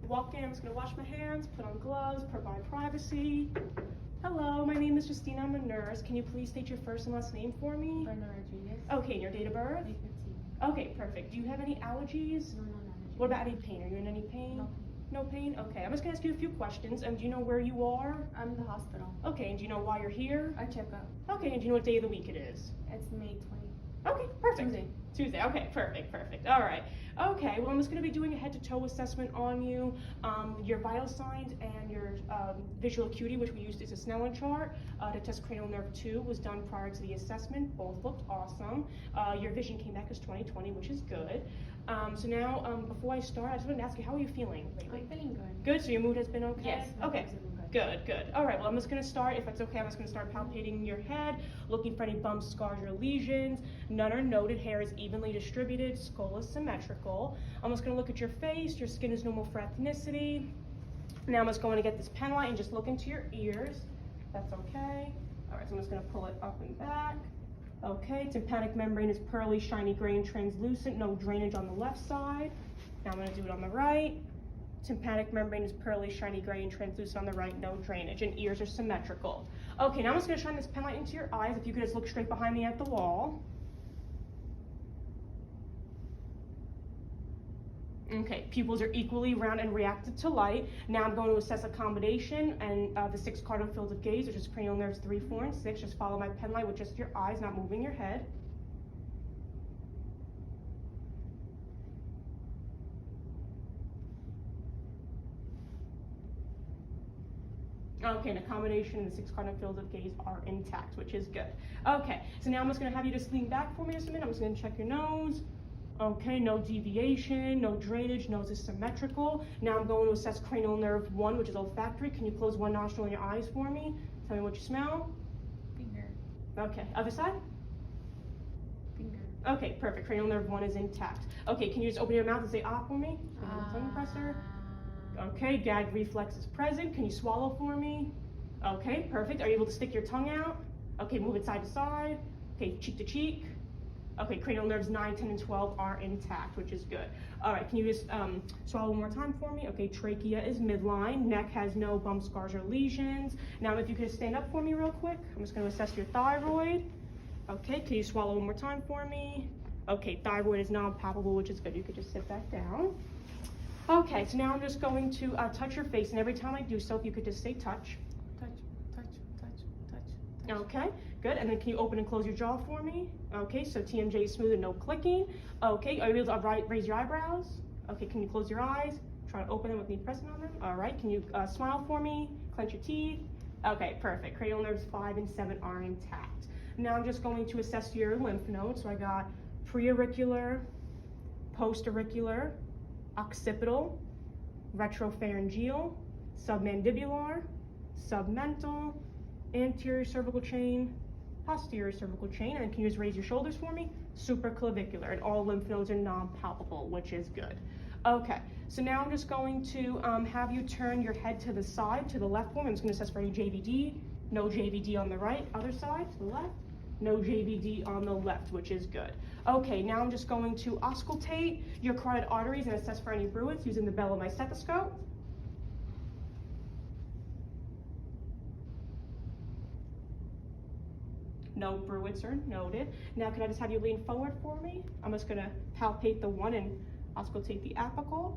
Walk in, I'm just gonna wash my hands, put on gloves, provide privacy. Hello, my name is Justina, I'm a nurse. Can you please state your first and last name for me? Brenda Rodriguez. Okay, and your date of birth? May 15. Okay, perfect. Do you have any allergies? No allergies. What about any pain? Are you in any pain? No. No pain? Okay, I'm just gonna ask you a few questions. Do you know where you are? I'm in the hospital. Okay, and do you know why you're here? I check up. Okay, and do you know what day of the week it is? It's May 20. Okay, perfect. Tuesday. Okay, perfect. All right. Okay, well, I'm just going to be doing a head-to-toe assessment on you, your vital signs and your visual acuity, which we used as a Snellen chart to test cranial nerve 2, was done prior to the assessment. Both looked awesome. Your vision came back as 20/20, which is good. So now, before I start, I just wanted to ask you, how are you feeling lately? I'm feeling good. Good, so your mood has been okay? Yes. Okay. Good. All right, well, I'm just gonna start, if it's okay, I'm just gonna start palpating your head, looking for any bumps, scars, or lesions. None are noted, hair is evenly distributed, skull is symmetrical. I'm just gonna look at your face, your skin is normal for ethnicity. Now I'm just going to get this pen light and just look into your ears. That's okay. All right, so I'm just gonna pull it up and back. Okay, tympanic membrane is pearly, shiny, gray, and translucent, no drainage on the left side. Now I'm gonna do it on the right. Tympanic membrane is pearly, shiny, gray, and translucent on the right, no drainage, and ears are symmetrical. Okay, now I'm just gonna shine this pen light into your eyes. If you could just look straight behind me at the wall. Okay, pupils are equally round and reactive to light. Now I'm going to assess accommodation and the 6 cardinal fields of gaze, which is cranial nerves 3, 4, and 6. Just follow my pen light with just your eyes, not moving your head. Okay, and accommodation and the 6 cardinal fields of gaze are intact, which is good. Okay, so now I'm just gonna have you just lean back for me just a minute. I'm just gonna check your nose. Okay, no deviation, no drainage, nose is symmetrical. Now I'm going to assess cranial nerve 1, which is olfactory. Can you close one nostril in your eyes for me? Tell me what you smell. Finger. Okay, other side? Finger. Okay, perfect. Cranial nerve 1 is intact. Okay, can you just open your mouth and say ah for me? Tongue presser. Okay, gag reflex is present. Can you swallow for me? Okay, perfect. Are you able to stick your tongue out? Okay, move it side to side. Okay, cheek to cheek. Okay, cranial nerves 9, 10, and 12 are intact, which is good. All right, can you just swallow one more time for me? Okay, trachea is midline. Neck has no bumps, scars, or lesions. Now, if you could stand up for me real quick. I'm just going to assess your thyroid. Okay, can you swallow one more time for me? Okay, thyroid is non-palpable, which is good. You could just sit back down. Okay, so now I'm just going to touch your face, and every time I do so, if you could just say touch. Touch. Okay, good. And then can you open and close your jaw for me? Okay, so TMJ is smooth and no clicking. Okay, are you able to raise your eyebrows? Okay, can you close your eyes? Try to open them with me pressing on them. All right, can you smile for me? Clench your teeth. Okay, perfect. Cranial nerves 5 and 7 are intact. Now I'm just going to assess your lymph nodes. So I got preauricular, postauricular, occipital, retropharyngeal, submandibular, submental, anterior cervical chain, posterior cervical chain, and can you just raise your shoulders for me? Supraclavicular, and all lymph nodes are non-palpable, which is good. Okay, so now I'm just going to have you turn your head to the side, to the left for me. I'm just gonna assess for any JVD, no JVD on the right, other side, to the left, no JVD on the left, which is good. Okay, now I'm just going to auscultate your carotid arteries and assess for any bruits using the bell of my stethoscope. No bruits are noted. Now can I just have you lean forward for me? I'm just gonna palpate the 1 and auscultate the apical.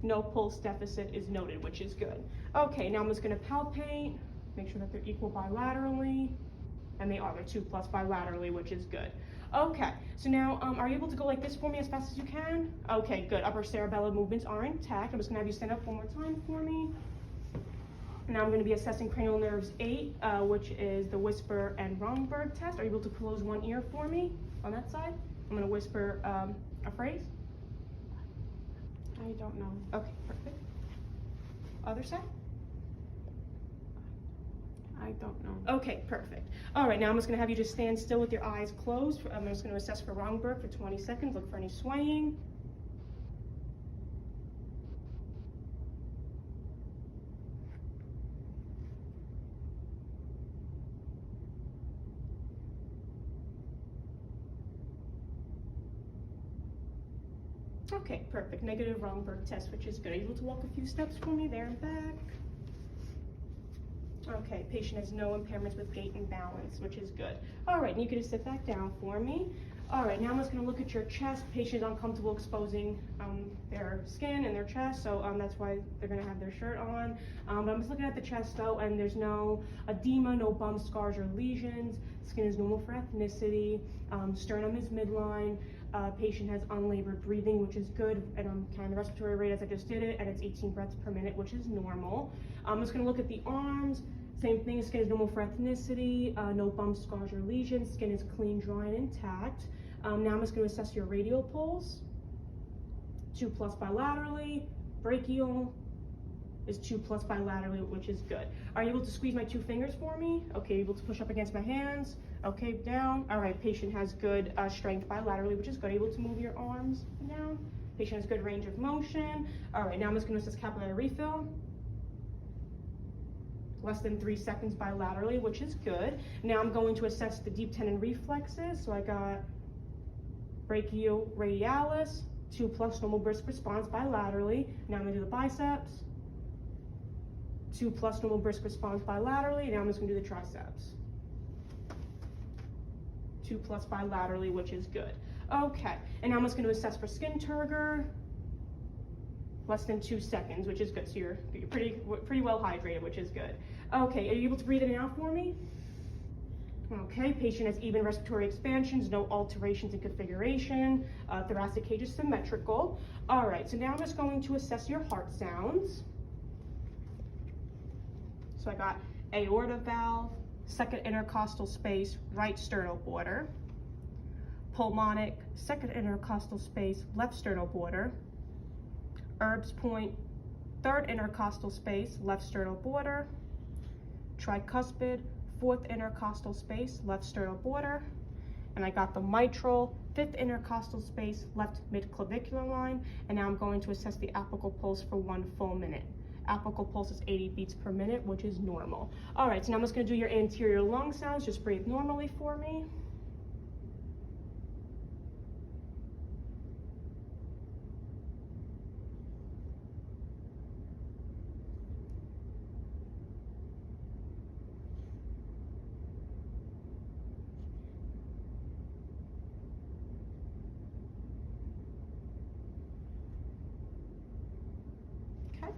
No pulse deficit is noted, which is good. Okay, now I'm just gonna palpate, make sure that they're equal bilaterally, and they are, they're 2+ bilaterally, which is good. Okay, so now are you able to go like this for me as fast as you can? Okay, good. Upper cerebellar movements are intact. I'm just gonna have you stand up one more time for me. Now I'm going to be assessing cranial nerves 8, which is the whisper and Romberg test. Are you able to close one ear for me on that side? I'm going to whisper a phrase. I don't know. Okay, perfect. Other side? I don't know. Okay, perfect. All right, now I'm just going to have you just stand still with your eyes closed. I'm just going to assess for Romberg for 20 seconds. Look for any swaying. Okay, perfect. Negative Romberg test, which is good. Are you able to walk a few steps for me there and back? Okay, patient has no impairments with gait and balance, which is good. All right, and you can just sit back down for me. All right, now I'm just gonna look at your chest. Patient is uncomfortable exposing their skin and their chest, so that's why they're gonna have their shirt on. But I'm just looking at the chest though, and there's no edema, no bumps, scars, or lesions. Skin is normal for ethnicity. Sternum is midline. Patient has unlabored breathing, which is good, and I'm counting the respiratory rate as I just did it, and it's 18 breaths per minute, which is normal. I'm just gonna look at the arms. Same thing, skin is normal for ethnicity, no bumps, scars, or lesions. Skin is clean, dry, and intact. Now I'm just gonna assess your radial pulse. 2+ bilaterally, brachial is 2+ bilaterally, which is good. Are you able to squeeze my 2 fingers for me? Okay, able to push up against my hands? Okay, down. All right, patient has good strength bilaterally, which is good. Able to move your arms down. Patient has good range of motion. All right, now I'm just gonna assess capillary refill. Less than 3 seconds bilaterally, which is good. Now I'm going to assess the deep tendon reflexes. So I got brachial radialis, 2+ normal brisk response bilaterally. Now I'm gonna do the biceps. 2+ normal brisk response bilaterally. Now I'm just gonna do the triceps. 2+ bilaterally, which is good. Okay, and now I'm just gonna assess for skin turgor. Less than 2 seconds, which is good. So you're pretty well hydrated, which is good. Okay, are you able to breathe in and out for me? Okay, patient has even respiratory expansions, no alterations in configuration. Thoracic cage is symmetrical. All right, so now I'm just going to assess your heart sounds. So I got aorta valve, second intercostal space, right sternal border. Pulmonic, second intercostal space, left sternal border. Erb's point, third intercostal space, left sternal border. Tricuspid, fourth intercostal space, left sternal border. And I got the mitral, fifth intercostal space, left midclavicular line. And now I'm going to assess the apical pulse for 1 full minute. Apical pulse is 80 beats per minute, which is normal. All right, so now I'm just gonna do your anterior lung sounds. Just breathe normally for me.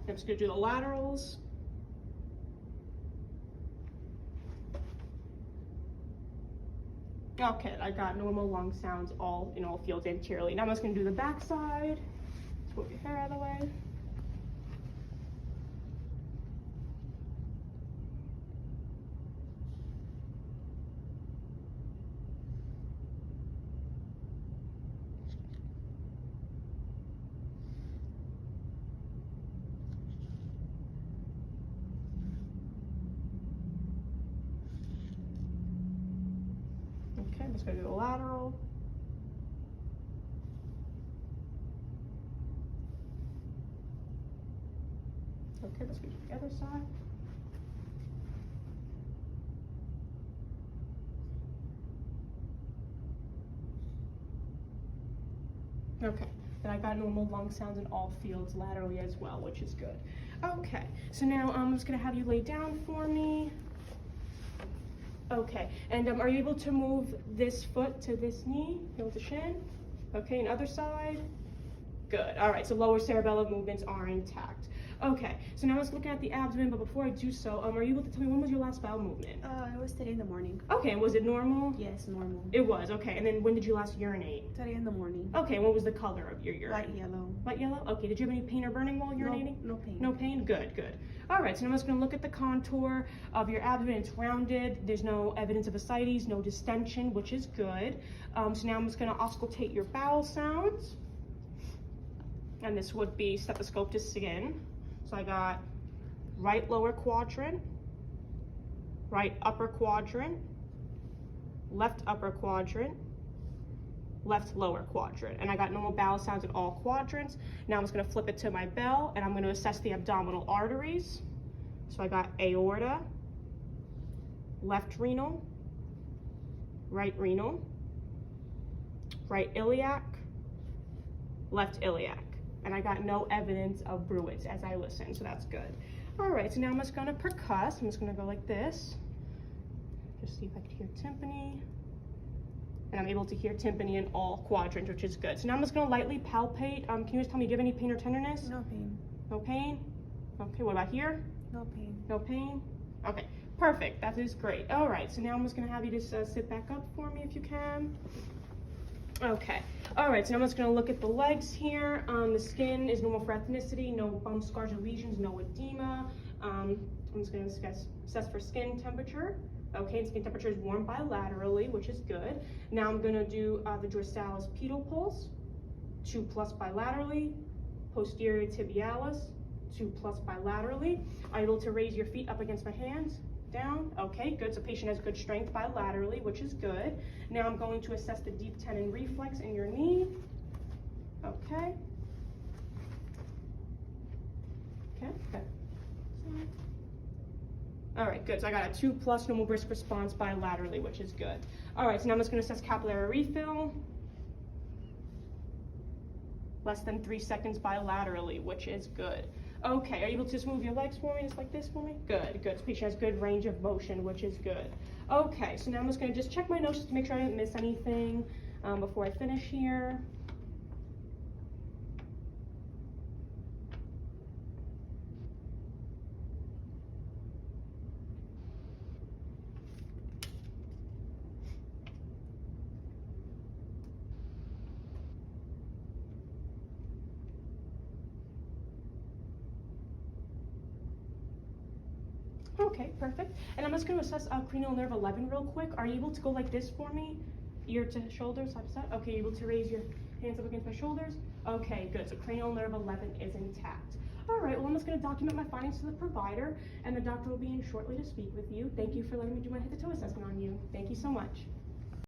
I'm just gonna do the laterals. Okay, I got normal lung sounds in all fields anteriorly. Now I'm just gonna do the backside. Let's move your hair out of the way. Okay, I'm just gonna do the lateral. Okay, let's go to the other side. Okay, then I got normal lung sounds in all fields laterally as well, which is good. Okay, so now I'm just gonna have you lay down for me. Okay, and are you able to move this foot to this knee, heel to shin? Okay, and other side? Good, all right, so lower cerebellar movements are intact. Okay, so now let's look at the abdomen, but before I do so, are you able to tell me when was your last bowel movement? It was today in the morning. Okay, and was it normal? Yes, normal. It was, okay, and then when did you last urinate? Today in the morning. Okay, and what was the color of your urine? Light yellow. Light yellow? Okay, did you have any pain or burning while urinating? No pain. No pain? Good, good. All right, so now I'm just gonna look at the contour of your abdomen. It's rounded. There's no evidence of ascites, no distension, which is good. So now I'm just gonna auscultate your bowel sounds. And this would be stethoscope to skin. So I got right lower quadrant, right upper quadrant, left upper quadrant, left lower quadrant. And I got normal bowel sounds in all quadrants. Now I'm just gonna flip it to my bell and I'm gonna assess the abdominal arteries. So I got aorta, left renal, right iliac, left iliac. And I got no evidence of bruits as I listened, so that's good. All right, so now I'm just gonna percuss. I'm just gonna go like this. Just see if I can hear tympani. And I'm able to hear tympani in all quadrants, which is good. So now I'm just gonna lightly palpate. Can you just tell me, do you have any pain or tenderness? No pain. No pain? Okay, what about here? No pain. No pain? Okay, perfect, that is great. All right, so now I'm just gonna have you just sit back up for me if you can. Okay, all right, so now I'm just gonna look at the legs here. The skin is normal for ethnicity, no bumps, scars, or lesions, no edema. I'm just gonna assess for skin temperature. Okay, and skin temperature is warm bilaterally, which is good. Now I'm gonna do the dorsalis pedal pulse, 2+ bilaterally, posterior tibialis, 2+ bilaterally. Are you able to raise your feet up against my hands? Down, okay, good. So patient has good strength bilaterally, which is good. Now I'm going to assess the deep tendon reflex in your knee. Okay. Okay, good. All right, good. So I got a 2+ normal brisk response bilaterally, which is good. All right, so now I'm just gonna assess capillary refill. Less than 3 seconds bilaterally, which is good. Okay, are you able to just move your legs for me, just like this for me? Good, good. This patient has good range of motion, which is good. Okay, so now I'm just gonna just check my notes just to make sure I didn't miss anything before I finish here. Okay, perfect. And I'm just going to assess cranial nerve 11 real quick. Are you able to go like this for me? Ear to shoulders, side to side? Okay, able to raise your hands up against my shoulders? Okay, good. So cranial nerve 11 is intact. All right, well, I'm just going to document my findings to the provider, and the doctor will be in shortly to speak with you. Thank you for letting me do my head-to-toe assessment on you. Thank you so much.